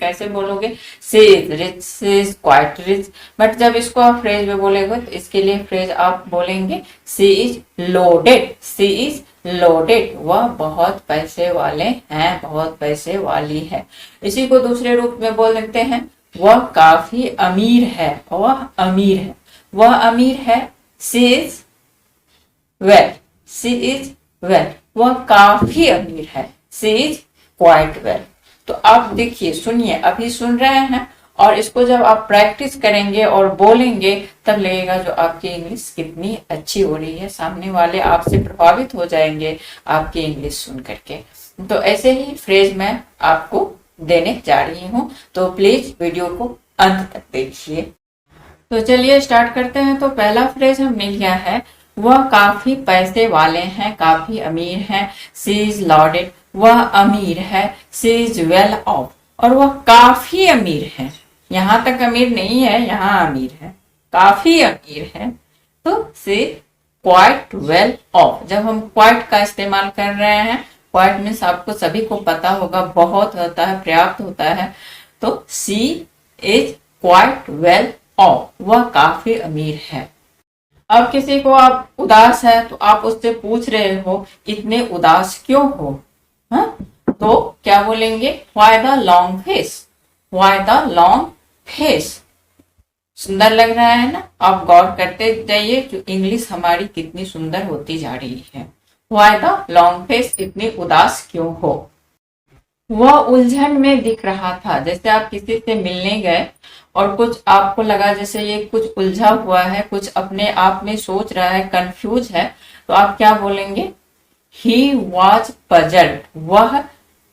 कैसे बोलोगे, she is rich, she is quite rich. But जब इसको आप फ्रेज में बोलेगे तो इसके लिए फ्रेज आप बोलेंगे she is loaded, she is loaded, वह बहुत पैसे वाले हैं, बहुत पैसे वाली है। इसी को दूसरे रूप में बोल देते हैं वह काफी अमीर है, वह अमीर है, वह अमीर है, she is well, she is well, वह काफी अमीर है, सी इज क्वाइट वेल। तो आप देखिए, सुनिए, अभी सुन रहे हैं और इसको जब आप प्रैक्टिस करेंगे और बोलेंगे तब लगेगा जो आपकी इंग्लिश कितनी अच्छी हो रही है, सामने वाले आपसे प्रभावित हो जाएंगे आपकी इंग्लिश सुन करके। तो ऐसे ही फ्रेज मैं आपको देने जा रही हूँ, तो प्लीज वीडियो को अंत तक देखिए। तो चलिए स्टार्ट करते हैं। तो पहला फ्रेज हमने लिया है वह काफी पैसे वाले हैं, काफी अमीर हैं, सी इज लॉडेड, वह अमीर है, सी इज वेल ऑफ, और वह काफी अमीर है, यहां तक अमीर नहीं है, यहां अमीर है, काफी अमीर है, तो सी क्वाइट वेल ऑफ। जब हम क्वाइट का इस्तेमाल कर रहे हैं, क्वाइट मीन्स आपको सभी को पता होगा बहुत होता है, पर्याप्त होता है, तो सी इज क्वाइट वेल ऑफ, वह काफी अमीर है। अब किसी को आप उदास है तो आप उससे पूछ रहे हो इतने उदास क्यों हो, हा? तो क्या बोलेंगे, why the long face, why the long face. सुंदर लग रहा है ना, आप गौर करते जाइए जो इंग्लिश हमारी कितनी सुंदर होती जा रही है। व्हाई द लॉन्ग फेस, इतनी उदास क्यों हो। वह उलझन में दिख रहा था, जैसे आप किसी से मिलने गए और कुछ आपको लगा जैसे ये कुछ उलझा हुआ है, कुछ अपने आप में सोच रहा है, कंफ्यूज है, तो आप क्या बोलेंगे, ही वॉज पजल्ड, वह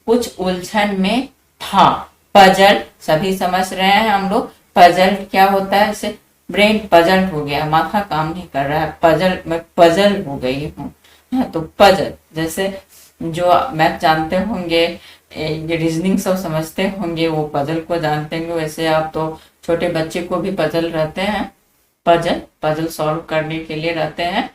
कुछ उलझन में था। पजल सभी समझ रहे हैं हम लोग, पजल क्या होता है, जैसे ब्रेन पजल हो गया, माथा काम नहीं कर रहा है, पजल, मैं पजल हो गई हूँ, तो पजल, जैसे जो मैथ जानते होंगे, ये रीजनिंग सब समझते होंगे, वो पजल को जानते होंगे। वैसे आप तो छोटे बच्चे को भी पजल रहते हैं, पजल पजल सॉल्व करने के लिए रहते हैं।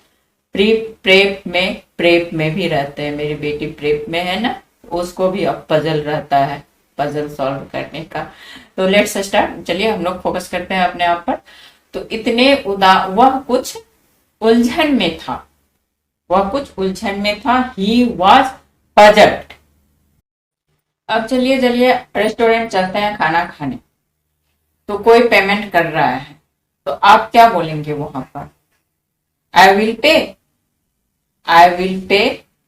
प्रेप में भी रहते हैं, मेरी बेटी प्रेप में है ना, उसको भी अब पजल रहता है, पजल सॉल्व करने का। तो लेट्स स्टार्ट, चलिए हम लोग फोकस करते हैं अपने आप पर। तो इतने वह कुछ उलझन में था, वह कुछ उलझन में था, ही वॉज पजल्ड। अब चलिए रेस्टोरेंट चलते हैं खाना खाने। तो कोई पेमेंट कर रहा है, तो आप क्या बोलेंगे वहां पर, I will pay, I will pay,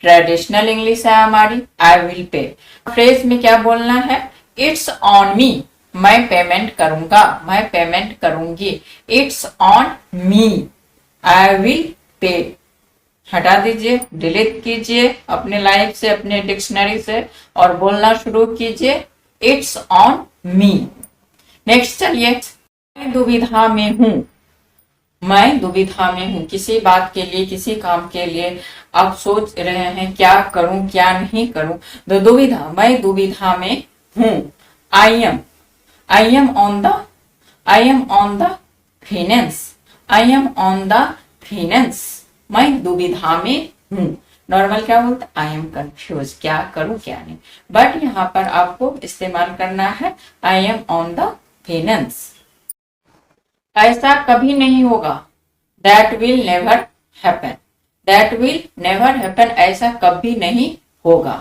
traditional English है हमारी, आई विल पे। फ्रेज में क्या बोलना है, इट्स ऑन मी, मैं पेमेंट करूंगा, मैं पेमेंट करूंगी, it's on me, I will pay. हटा दीजिए, डिलीट कीजिए अपने लाइफ से, अपने डिक्शनरी से, और बोलना शुरू कीजिए, इट्स ऑन मी। नेक्स्ट चलिए, मैं दुविधा में हूं, मैं दुविधा में हूं, किसी बात के लिए, किसी काम के लिए आप सोच रहे हैं क्या करूं क्या नहीं करूं, तो दुविधा, मैं दुविधा में हूं। I am on the, I am on the finance, I am on the finance, मैं दुविधा में हूं। नॉर्मल क्या बोलते, आई एम कंफ्यूज, क्या करूं क्या नहीं, बट यहाँ पर आपको इस्तेमाल करना है I am on the finance. ऐसा कभी नहीं होगा, that will never happen, that will never happen, ऐसा कभी नहीं होगा।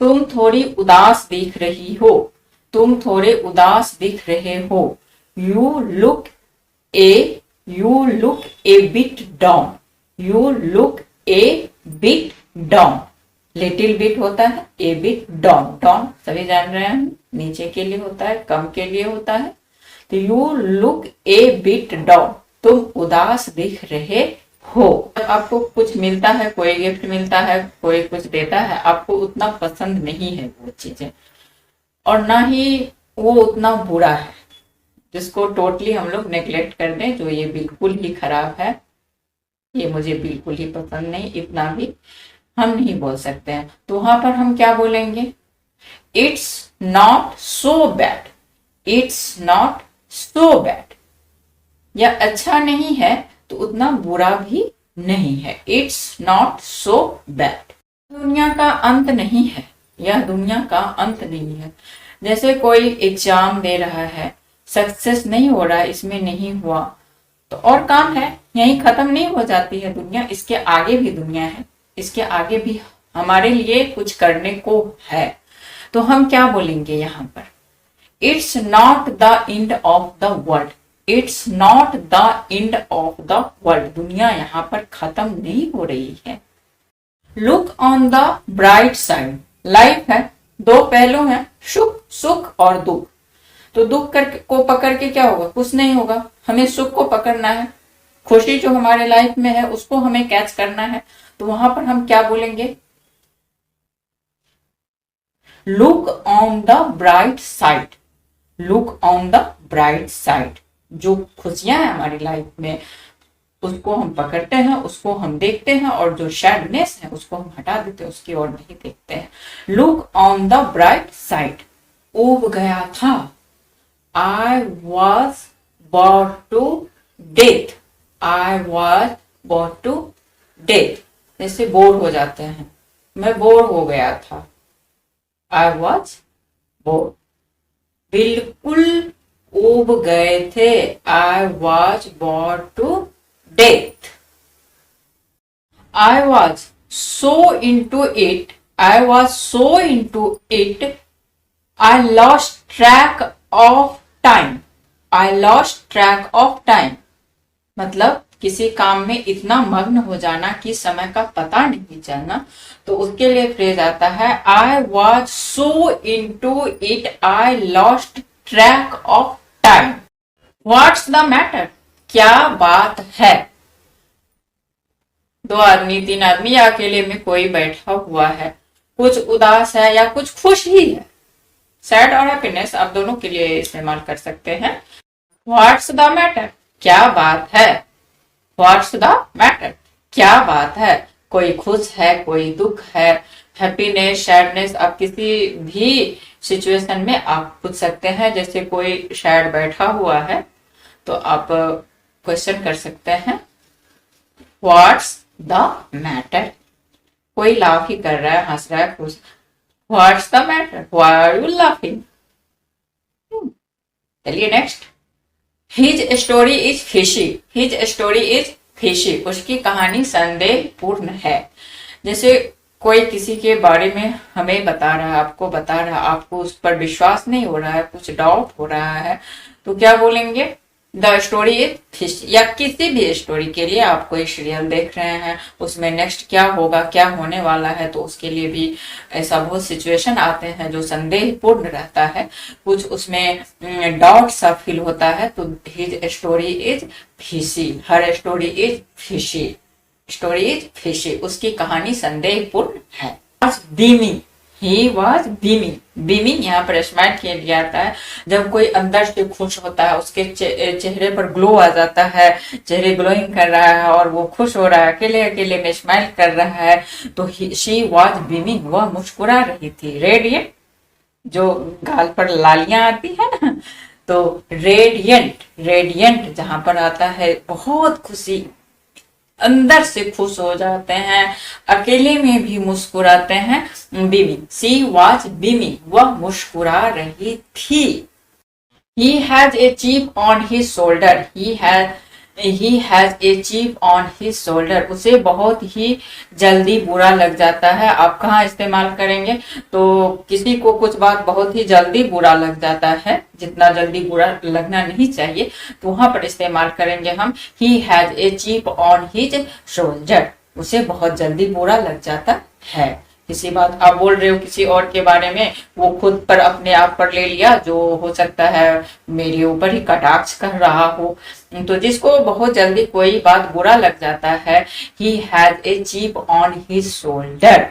तुम थोड़ी उदास दिख रही हो, तुम थोड़े उदास दिख रहे हो, you look A bit down, you look A bit down, little bit होता है, ए बिट डाउन, डाउन सभी जान रहे हैं, नीचे के लिए होता है, कम के लिए होता है, तो you look A bit down, तुम उदास दिख रहे हो। आपको कुछ मिलता है, कोई गिफ्ट मिलता है, कोई कुछ देता है, आपको उतना पसंद नहीं है वो चीजें, और ना ही वो उतना बुरा है जिसको टोटली हम लोग नेग्लेक्ट कर दें, जो ये बिल्कुल ही खराब है, ये मुझे बिल्कुल ही पसंद नहीं, इतना भी हम नहीं बोल सकते हैं। तो वहां पर हम क्या बोलेंगे, it's not so bad, it's not so bad, यह अच्छा नहीं है तो उतना बुरा भी नहीं है, इट्स नॉट सो बैड। दुनिया का अंत नहीं है, यह दुनिया का अंत नहीं है, जैसे कोई एग्जाम दे रहा है, सक्सेस नहीं हो रहा है, इसमें नहीं हुआ, तो और काम है, यही खत्म नहीं हो जाती है दुनिया, इसके आगे भी दुनिया है, इसके आगे भी हमारे लिए कुछ करने को है। तो हम क्या बोलेंगे यहाँ पर, it's not the end of the world, it's not the end of the world, दुनिया यहाँ पर खत्म नहीं हो रही है। Look on the bright side, life है, दो पहलू हैं, सुख और दुख। तो दुख को पकड़ के क्या होगा, कुछ नहीं होगा, हमें सुख को पकड़ना है, खुशी जो हमारे लाइफ में है उसको हमें कैच करना है। तो वहां पर हम क्या बोलेंगे, look on the bright side, look on the bright side, जो खुशियां हैं हमारी लाइफ में उसको हम पकड़ते हैं, उसको हम देखते हैं, और जो सैडनेस है उसको हम हटा देते हैं, उसकी ओर नहीं देखते हैं। Look on the bright side, उब गया था, I was bored to death, I was bored to death, जैसे बोर हो जाते हैं, मैं बोर हो गया था, आई वॉज बोर। बिल्कुल उब गए थे, I was bored to death. I was so into it, I was so into it, I lost track of time, I lost track of time, मतलब किसी काम में इतना मग्न हो जाना कि समय का पता नहीं चलना। तो उसके लिए फ्रेज आता है, I was so into it, I lost track of time. What's the matter? क्या बात है? दो आदमी, तीन आदमी या अकेले में कोई बैठा हुआ है, कुछ उदास है या कुछ खुश ही है, सैड और हैप्पीनेस आप दोनों के लिए इस्तेमाल कर सकते हैं। व्हाट्स द मैटर, क्या बात है, व्हाट्स द मैटर, क्या बात है, कोई खुश है, कोई दुख है, हैप्पीनेस, सैडनेस, आप किसी भी सिचुएशन में आप पूछ सकते हैं। जैसे कोई सैड बैठा हुआ है तो आप क्वेश्चन कर सकते हैं, व्हाट्स द मैटर, कोई लाफ ही कर रहा है, हंस रहा है, खुश, what's the matter, why are you laughing. चलिए next, his story is fishy, his story is fishy, उसकी कहानी संदेहपूर्ण है। जैसे कोई किसी के बारे में हमें बता रहा है, आपको बता रहा है, आपको उस पर विश्वास नहीं हो रहा है, कुछ डाउट हो रहा है, तो क्या बोलेंगे, द स्टोरी इज फिश। या किसी भी स्टोरी के लिए आप कोई सीरियल देख रहे हैं, उसमें नेक्स्ट क्या होगा, क्या होने वाला है, तो उसके लिए भी ऐसा बहुत सिचुएशन आते हैं जो संदेहपूर्ण रहता है, कुछ उसमें डाउट सा फील होता है, तो his story is fishy, her story is fishy, story is fishy, उसकी कहानी संदेहपूर्ण है। Beaming, he was beaming, beaming यहाँ पर स्माइल के लिए आता है, जब कोई अंदर से खुश होता है, उसके चेहरे पर ग्लो आ जाता है, चेहरे ग्लोइंग कर रहा है और वो खुश हो रहा है, अकेले अकेले में स्माइल कर रहा है, तो शी वॉज बीमिंग, वह मुस्कुरा रही थी। रेडियंट, जो गाल पर लालियां आती है ना, तो रेडियंट, रेडियंट जहां पर आता है बहुत खुशी, अंदर से खुश हो जाते हैं, अकेले में भी मुस्कुराते हैं। बीमिंग, शी वॉज बीमिंग, वह मुस्कुरा रही थी। He has a chip on his shoulder, he has a chip on his shoulder, उसे बहुत ही जल्दी बुरा लग जाता है। आप कहाँ इस्तेमाल करेंगे, तो किसी को कुछ बात बहुत ही जल्दी बुरा लग जाता है, जितना जल्दी बुरा लगना नहीं चाहिए, तो वहां पर इस्तेमाल करेंगे हम, he has a chip on his shoulder, उसे बहुत जल्दी बुरा लग जाता है। किसी बात आप बोल रहे हो किसी और के बारे में, वो खुद पर अपने आप पर ले लिया, जो हो सकता है मेरे ऊपर ही कटाक्ष कर रहा हो, तो जिसको बहुत जल्दी कोई बात बुरा लग जाता है, he has a chip on his shoulder.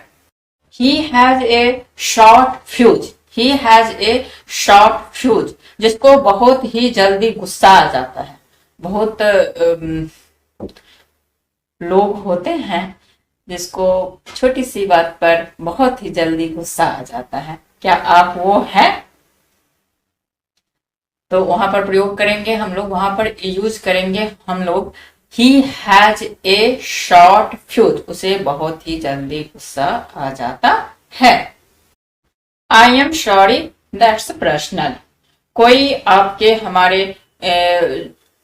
He has a short fuse, he has a short fuse, जिसको बहुत ही जल्दी गुस्सा आ जाता है। बहुत लोग होते हैं जिसको छोटी सी बात पर बहुत ही जल्दी गुस्सा आ जाता है, क्या आप वो हैं? तो वहां पर प्रयोग करेंगे हम लोग, वहां पर यूज करेंगे हम लोग, he has a short fuse, उसे बहुत ही जल्दी गुस्सा आ जाता है। आई एम सॉरी दैट्स पर्सनल। कोई आपके हमारे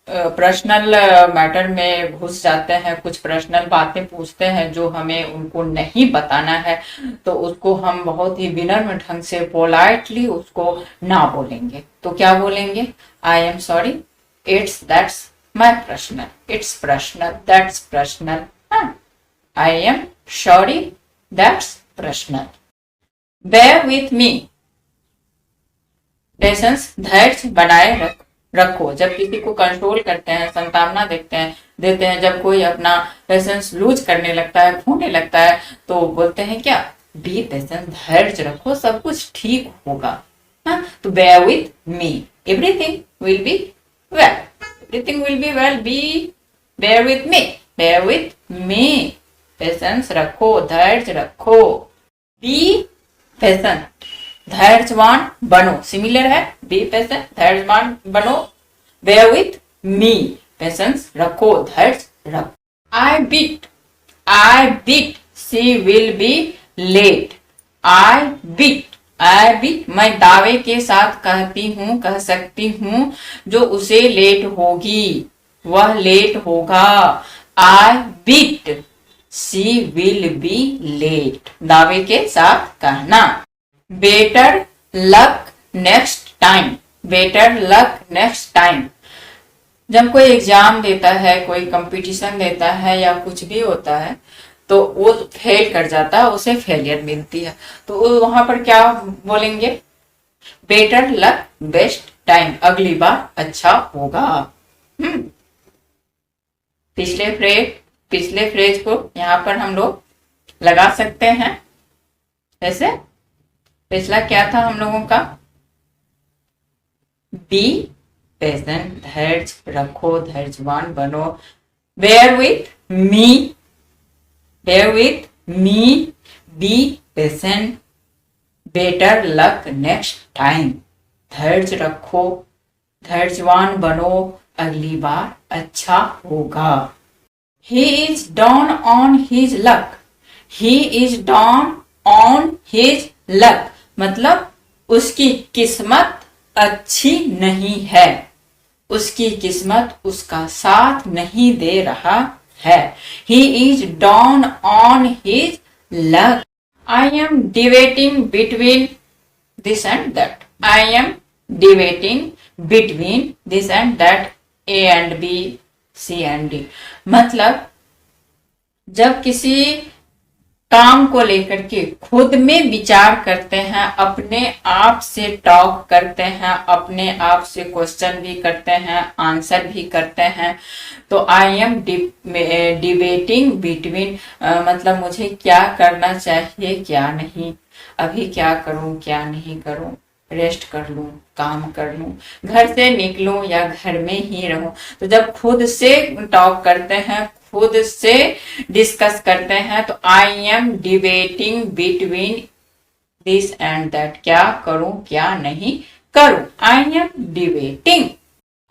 पर्सनल मैटर में घुस जाते हैं, कुछ पर्सनल बातें पूछते हैं जो हमें उनको नहीं बताना है, तो उसको हम बहुत ही विनम्र ढंग से पोलाइटली उसको ना बोलेंगे। तो क्या बोलेंगे? I am sorry, it's that's my personal, it's personal, that's personal. I am sorry, that's personal. Bear with me, patience, धैर्य बनाए रखो। जब किसी को कंट्रोल करते हैं, संतावना देते हैं, जब कोई अपना पेशेंस लूज करने लगता है, खोने लगता है, तो बोलते हैं क्या? बी पेशेंस, धैर्य रखो, सब कुछ ठीक होगा। हाँ, तो bear with me, everything will be well, everything will be well. Be bear with me, bear with me, patience रखो, धैर्य रखो। बी पेशेंस, धैर्यवान बनो, सिमिलर है। बी पेशेंट, धैर्यवान बनो। बेयर विथ मी, पेशेंस रखो, धैर्य रखो। I bet she will be late. I bet मैं दावे के साथ कहती हूँ, कह सकती हूँ, जो उसे लेट होगी, वह लेट होगा। I bet she will be late, दावे के साथ कहना। Better luck next time, better luck next time. जब कोई एग्जाम देता है, कोई कंपटीशन देता है या कुछ भी होता है, तो वो फेल कर जाता है, उसे फेलियर मिलती है, तो वहां पर क्या बोलेंगे? बेटर लक बेस्ट टाइम, अगली बार अच्छा होगा। पिछले फ्रेज को यहाँ पर हम लोग लगा सकते हैं। ऐसे पिछला क्या था हम लोगों का? बी पेशेंट, धैर्य रखो, धैर्यवान बनो। Bear with me, bear with me, be patient, better luck next time, धैर्य रखो, धैर्यवान बनो, अगली बार अच्छा होगा। He is down on his luck, he is down on his luck, मतलब उसकी किस्मत अच्छी नहीं है, उसकी किस्मत उसका साथ नहीं दे रहा है। He is down on his luck. I am debating between this and that. I am debating between this and that, A and B, C and D. मतलब जब किसी काम को लेकर के खुद में विचार करते हैं, अपने आप से टॉक करते हैं, अपने आप से क्वेश्चन भी करते हैं, आंसर भी करते हैं, तो आई एम डिबेटिंग बिटवीन, मतलब मुझे क्या करना चाहिए क्या नहीं, अभी क्या करूं क्या नहीं करूं, रेस्ट कर लूं, काम कर लूं, घर से निकलूं या घर में ही रहूं। तो जब खुद से टॉक करते हैं, खुद से डिस्कस करते हैं, तो I am debating between this and that, क्या करूं क्या नहीं करूं, आई एम डिबेटिंग।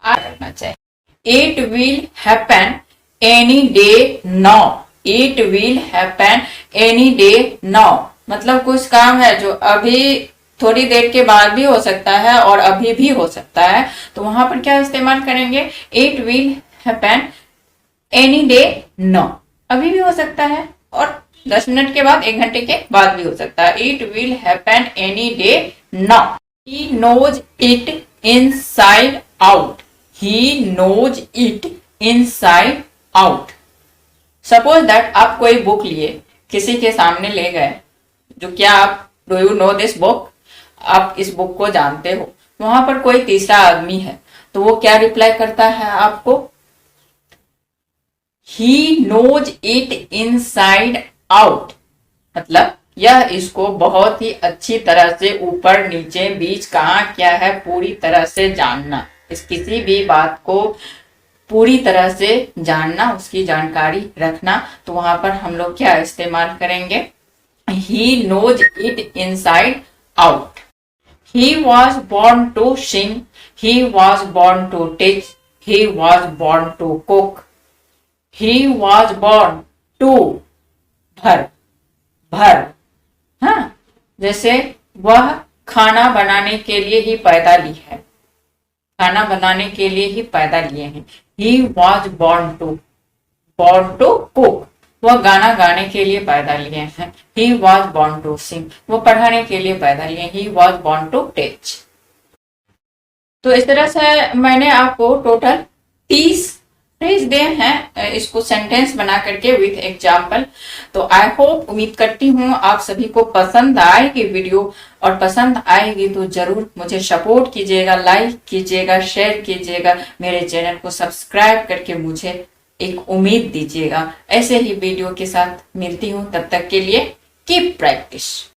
करना चाहिए। It will happen any day now, it will happen any day now, मतलब कुछ काम है जो अभी थोड़ी देर के बाद भी हो सकता है और अभी भी हो सकता है, तो वहां पर क्या इस्तेमाल करेंगे? It will happen any day now, अभी भी हो सकता है और 10 मिनट के बाद, 1 घंटे के बाद भी हो सकता है। It will happen any day now. He knows it inside out, he knows it inside out. Suppose that आप कोई बुक लिए, किसी के सामने ले गए, जो क्या आप, do you know this book, आप इस बुक को जानते हो, वहां पर कोई तीसरा आदमी है, तो वो क्या रिप्लाई करता है आपको? He knows it inside out, मतलब यह इसको बहुत ही अच्छी तरह से ऊपर नीचे बीच कहाँ क्या है पूरी तरह से जानना, इस किसी भी बात को पूरी तरह से जानना, उसकी जानकारी रखना, तो वहां पर हम लोग क्या इस्तेमाल करेंगे? He knows it inside out. He was born to sing, he was born to teach, he was born to cook, he was born to भर, हाँ, जैसे वह खाना बनाने के लिए ही पैदा ली है, खाना बनाने के लिए ही पैदा लिए हैं। He was born to cook, वह गाना गाने के लिए पैदा लिए हैं। He was born to sing, वो पढ़ाने के लिए पैदा लिए। He was born to teach. तो इस तरह से मैंने आपको टोटल 30 फ्रेज दिए हैं, इसको सेंटेंस बना करके विथ एग्जाम्पल। तो आई होप, उम्मीद करती हूँ आप सभी को पसंद आएगी वीडियो, और पसंद आएगी तो जरूर मुझे सपोर्ट कीजिएगा, लाइक कीजिएगा, शेयर कीजिएगा, मेरे चैनल को सब्सक्राइब करके मुझे एक उम्मीद दीजिएगा। ऐसे ही वीडियो के साथ मिलती हूँ, तब तक के लिए कीप प्रैक्टिस।